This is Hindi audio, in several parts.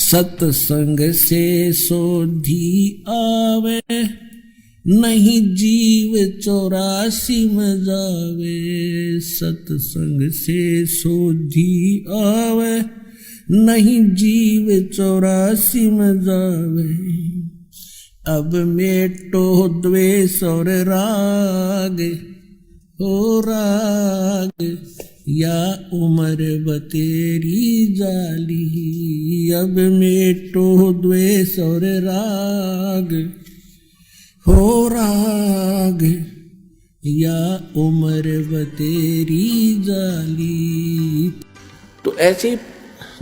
सत्संग से सोधी आवे, नहीं जीव 84 में जावे। सत्संग से सोधी आवे, नहीं जीव 84 में जावे। अब मेटो द्वेष और राग, हो राग या उम्र बतेरी जाली। अब मेटो द्वेष और राग, हो राग या उम्र बतेरी जाली। तो ऐसे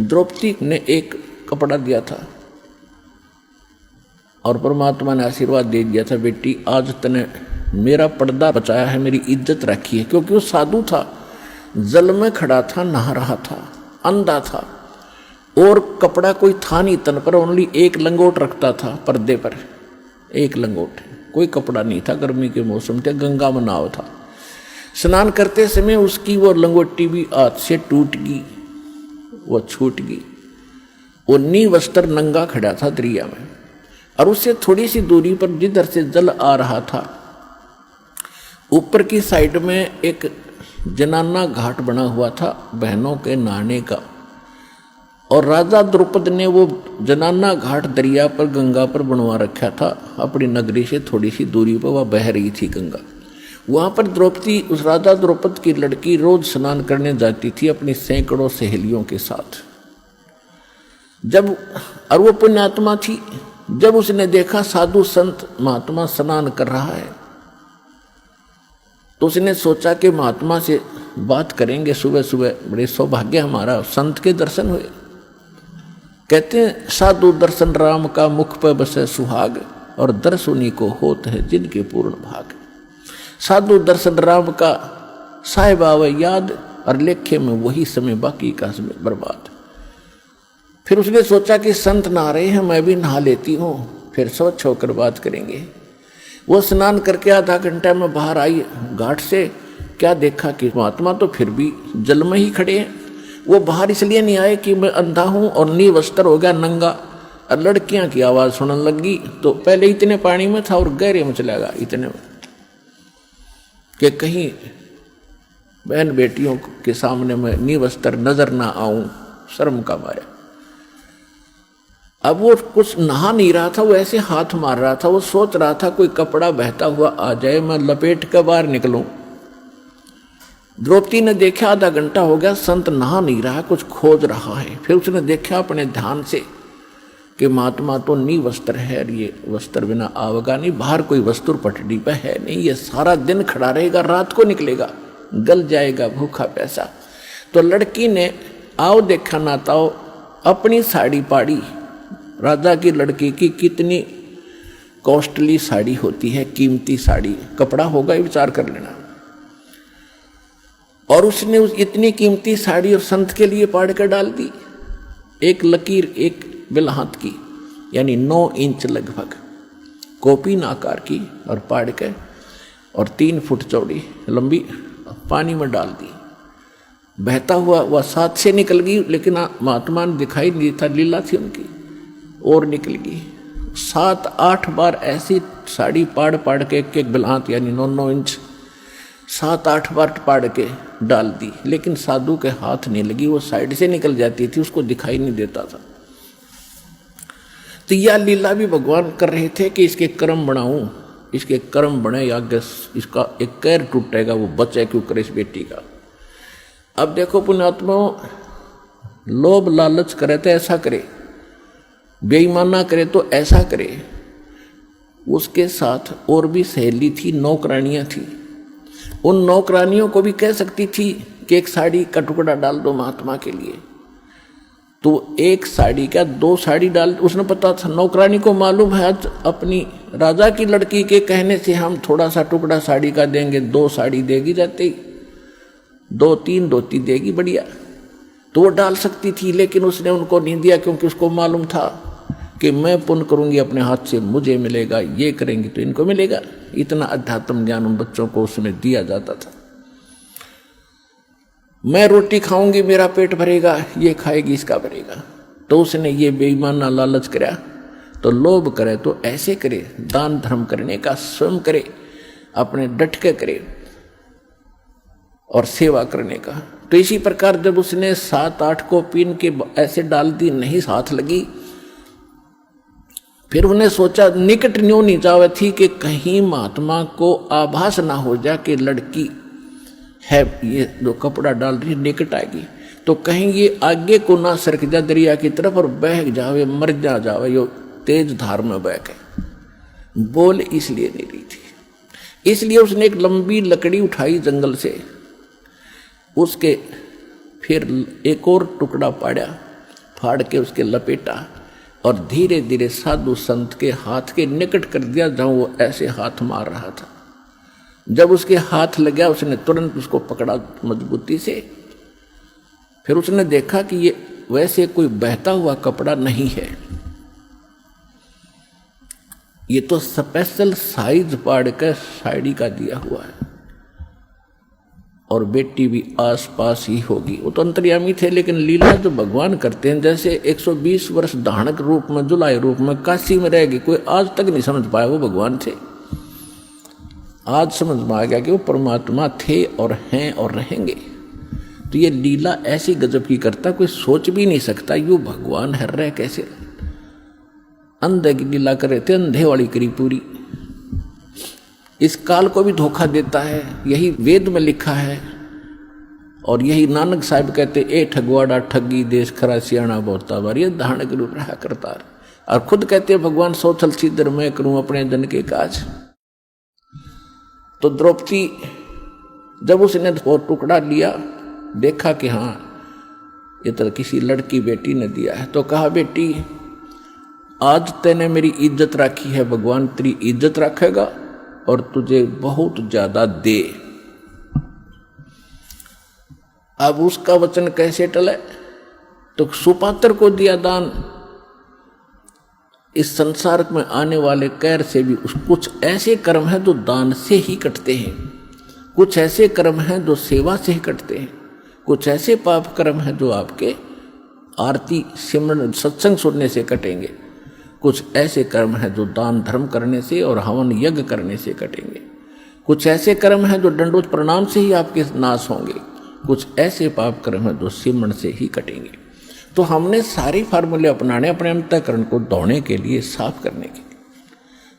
द्रौपदी ने एक कपड़ा दिया था और परमात्मा ने आशीर्वाद दे दिया था, बेटी आज तने मेरा पर्दा बचाया है, मेरी इज्जत रखी है। क्योंकि वो साधु था, जल में खड़ा था, नहा रहा था, अंधा था और कपड़ा कोई था नहीं तन पर, ओनली एक लंगोट रखता था पर्दे पर, एक लंगोट, कोई कपड़ा नहीं था। गर्मी के मौसम थे, गंगा में नाव था। स्नान करते समय उसकी वो लंगोटी भी हाथ से टूट गई, वो छूट गई। वो नी वस्त्र नंगा खड़ा था दरिया में और उससे थोड़ी सी दूरी पर जिधर से जल आ रहा था, ऊपर की साइड में एक जनाना घाट बना हुआ था बहनों के नहाने का। और राजा द्रुपद ने वो जनाना घाट दरिया पर गंगा पर बनवा रखा था। अपनी नगरी से थोड़ी सी दूरी पर वह बह रही थी गंगा। वहां पर द्रौपदी, उस राजा द्रुपद की लड़की, रोज स्नान करने जाती थी अपनी सैकड़ों सहेलियों के साथ। जब और वो पुण्यात्मा थी, जब उसने देखा साधु संत महात्मा स्नान कर रहा है तो उसने सोचा कि महात्मा से बात करेंगे सुबह सुबह, बड़े सौभाग्य हमारा, संत के दर्शन हुए। कहते हैं साधु दर्शन राम का मुख पर बसे सुहाग, और दर्शुनी को होत है जिनके पूर्ण भाग। साधु दर्शन राम का साहिब आवे याद, और लेखे में वही समय बाकी का समय बर्बाद। फिर उसने सोचा कि संत नहा रहे हैं, मैं भी नहा लेती हूँ, फिर स्वच्छ होकर बात करेंगे। वो स्नान करके आधा घंटा में बाहर आई घाट से, क्या देखा कि महात्मा तो फिर भी जल में ही खड़े हैं। वो बाहर इसलिए नहीं आए कि मैं अंधा हूँ और नी वस्त्र हो गया नंगा, और लड़कियां की आवाज़ सुनने लगी। तो पहले इतने पानी में था और गहरे में चला गया इतने में कि कहीं बहन बेटियों के सामने मैं नी वस्त्र नजर ना आऊं, शर्म का मारे। अब वो कुछ नहा नहीं रहा था, वो ऐसे हाथ मार रहा था। वो सोच रहा था कोई कपड़ा बहता हुआ आ जाए, मैं लपेट कर बाहर निकलूं। द्रौपदी ने देखा आधा घंटा हो गया, संत नहा नहीं रहा, कुछ खोज रहा है। फिर उसने देखा अपने ध्यान से कि महात्मा तो नी वस्त्र है, ये वस्त्र बिना आवेगा नहीं, बाहर कोई वस्तु पटड़ी पे है नहीं, ये सारा दिन खड़ा रहेगा, रात को निकलेगा, गल जाएगा भूखा प्यासा। तो लड़की ने आओ देखा ना ताओ अपनी साड़ी पाड़ी। राजा की लड़की की कितनी कॉस्टली साड़ी होती है, कीमती साड़ी, कपड़ा होगा विचार कर लेना। और उसने उस इतनी कीमती साड़ी और संत के लिए पाड़ कर डाल दी। एक लकीर, एक बिलहात की, यानी 9 इंच लगभग, कोपीन आकार की, और पाड़ के और 3 फुट चौड़ी लंबी पानी में डाल दी। बहता हुआ वह साथ से निकल गई, लेकिन महात्मा ने दिखाई नहीं था, लीला थी उनकी, और निकल गई। 7-8 बार ऐसी साड़ी पाड़ पाड़ के, एक बिलहात यानी 9-9 इंच 7-8 बार पाड़ के डाल दी, लेकिन साधु के हाथ नहीं लगी, वो साइड से निकल जाती थी, उसको दिखाई नहीं देता था। तो यह लीला भी भगवान कर रहे थे कि इसके कर्म बनाऊं, इसके कर्म बने या इसका एक कैर टूटेगा, वो बचे क्यों करे इस बेटी का। अब देखो पुण्यात्मा, लोभ लालच करे तो ऐसा करे, बेईमाना करे तो ऐसा करे। उसके साथ और भी सहेली थी, नौकरानियां थी। उन नौकरानियों को भी कह सकती थी कि एक साड़ी का टुकड़ा डाल दो महात्मा के लिए, तो एक साड़ी क्या 2 साड़ी डाल। उसने पता था, नौकरानी को मालूम है आज अपनी राजा की लड़की के कहने से हम थोड़ा सा टुकड़ा साड़ी का देंगे, 2 साड़ी देगी, जाते ही 2-3 धोती देगी, बढ़िया, तो वो डाल सकती थी। लेकिन उसने उनको नहीं दिया, क्योंकि उसको मालूम था कि मैं पुण्य करूंगी अपने हाथ से, मुझे मिलेगा, ये करेंगे तो इनको मिलेगा। इतना अध्यात्म ज्ञान उन बच्चों को उसमें दिया जाता था। मैं रोटी खाऊंगी मेरा पेट भरेगा, ये खाएगी इसका भरेगा। तो उसने ये बेईमाना लालच करा, तो लोभ करे तो ऐसे करे, दान धर्म करने का स्वयं करे, अपने डट के करे और सेवा करने का। तो इसी प्रकार जब उसने 7-8 को पीन के ऐसे डाल दी, नहीं हाथ लगी, फिर उन्हें सोचा निकट न्यों नहीं जावे थी कि कहीं महात्मा को आभास ना हो जाए कि लड़की है ये जो कपड़ा डाल रही निकट आएगी, तो कहीं ये आगे को ना सरक जा दरिया की तरफ और बह जावे, मर जावे, यो तेज धार में बह के। बोल इसलिए नहीं रही थी, इसलिए उसने एक लंबी लकड़ी उठाई जंगल से, उसके फिर एक और टुकड़ा पाड़ा, फाड़ के उसके लपेटा और धीरे धीरे साधु संत के हाथ के निकट कर दिया जहां वो ऐसे हाथ मार रहा था। जब उसके हाथ लगा उसने तुरंत उसको पकड़ा मजबूती से। फिर उसने देखा कि ये वैसे कोई बहता हुआ कपड़ा नहीं है, ये तो स्पेशल साइज पाड़ कर साड़ी का दिया हुआ है और बेटी भी आस पास ही होगी। वो तो अंतर्यामी थे, लेकिन लीला जो भगवान करते हैं, जैसे 120 वर्ष धानक रूप में, जुलाई रूप में काशी में रहेगी, कोई आज तक नहीं समझ पाया वो भगवान थे। आज समझ में आ गया कि वो परमात्मा थे और हैं और रहेंगे। तो ये लीला ऐसी गजब की करता, कोई सोच भी नहीं सकता यूं भगवान है रह कैसे। अंधे की लीला करे थे, अंधे वाली करी पूरी। इस काल को भी धोखा देता है, यही वेद में लिखा है और यही नानक साहब कहते, ए ठगवाड़ा ठगी देश खरा सियाणा बोलता बार, ये धारण के रूप रहा करता है। और खुद कहते भगवान सोचल सिद्धर मैं करूं अपने जन के काज। तो द्रौपदी जब उसने वो टुकड़ा लिया, देखा कि हाँ ये तो किसी लड़की बेटी ने दिया है, तो कहा बेटी आज तैने मेरी इज्जत रखी है, भगवान तेरी इज्जत रखेगा और तुझे बहुत ज्यादा दे। अब उसका वचन कैसे टले, तो सुपात्र को दिया दान। इस संसार में आने वाले कैर से भी कुछ ऐसे कर्म हैं जो दान से ही कटते हैं, कुछ ऐसे कर्म हैं जो सेवा से ही कटते हैं, कुछ ऐसे पाप कर्म हैं जो आपके आरती सिमरन सत्संग सुनने से कटेंगे, कुछ ऐसे कर्म हैं जो दान धर्म करने से और हवन यज्ञ करने से कटेंगे, कुछ ऐसे कर्म हैं जो दंडोत प्रणाम से ही आपके नाश होंगे, कुछ ऐसे पाप कर्म हैं जो सिमरन से ही कटेंगे। तो हमने सारे फार्मूले अपनाने अपने अंतःकरण को धोने के लिए, साफ करने के लिए।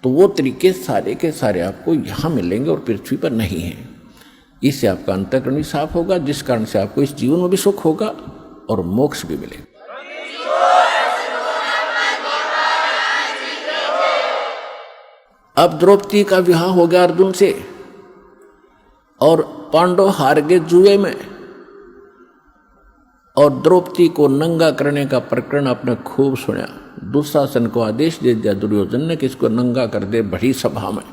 तो वो तरीके सारे के सारे आपको यहाँ मिलेंगे और पृथ्वी पर नहीं हैं। इससे आपका अंतःकरण भी साफ होगा, जिस कारण से आपको इस जीवन में भी सुख होगा और मोक्ष भी मिलेगा। अब द्रौपदी का विवाह हो गया अर्जुन से और पांडव हार गए जुए में, और द्रौपदी को नंगा करने का प्रकरण आपने खूब सुना। दुशासन को आदेश दे दिया दुर्योधन ने कि इसको नंगा कर दे बड़ी सभा में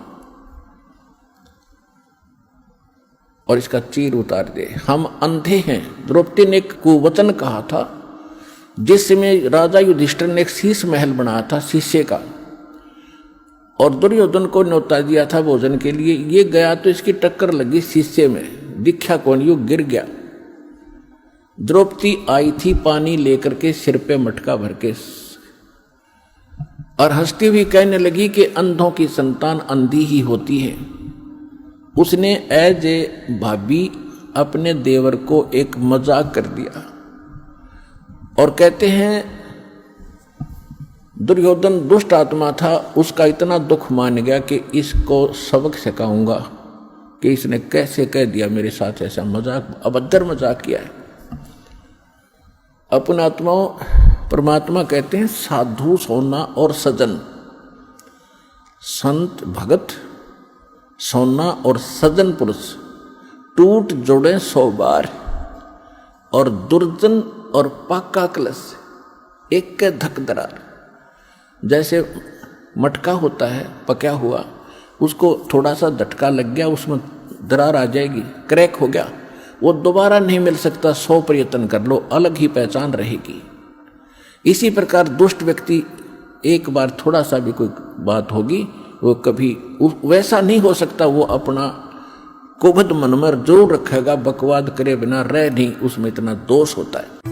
और इसका चीर उतार दे, हम अंधे हैं। द्रौपदी ने एक कुवचन कहा था, जिसमें राजा युधिष्ठिर ने एक शीश महल बनाया था शीशे का, और दुर्योधन को न्योता दिया था भोजन के लिए। ये गया तो इसकी टक्कर लगी शीशे में, दिखा कौन, यू गिर गया। द्रौपदी आई थी पानी लेकर के सिर पे मटका भर के, और हंसती हुई कहने लगी कि अंधों की संतान अंधी ही होती है। उसने एज ए भाभी अपने देवर को एक मजाक कर दिया, और कहते हैं दुर्योधन दुष्ट आत्मा था, उसका इतना दुख मान गया कि इसको सबक सिखाऊंगा कि इसने कैसे कह दिया मेरे साथ ऐसा मजाक, अभद्र मजाक किया है। अपने आत्माओं परमात्मा कहते हैं साधु सोना और सजन, संत भगत सोना और सजन पुरुष टूट जोड़े 100 बार, और दुर्जन और पाका कलश एक के धक दरार। जैसे मटका होता है पका हुआ, उसको थोड़ा सा झटका लग गया, उसमें दरार आ जाएगी, क्रैक हो गया, वो दोबारा नहीं मिल सकता, 100 प्रयत्न कर लो, अलग ही पहचान रहेगी। इसी प्रकार दुष्ट व्यक्ति एक बार थोड़ा सा भी कोई बात होगी, वो कभी वैसा नहीं हो सकता, वो अपना कुबद मन में जरूर रखेगा, बकवाद करे बिना रह नहीं, उसमें इतना दोष होता है।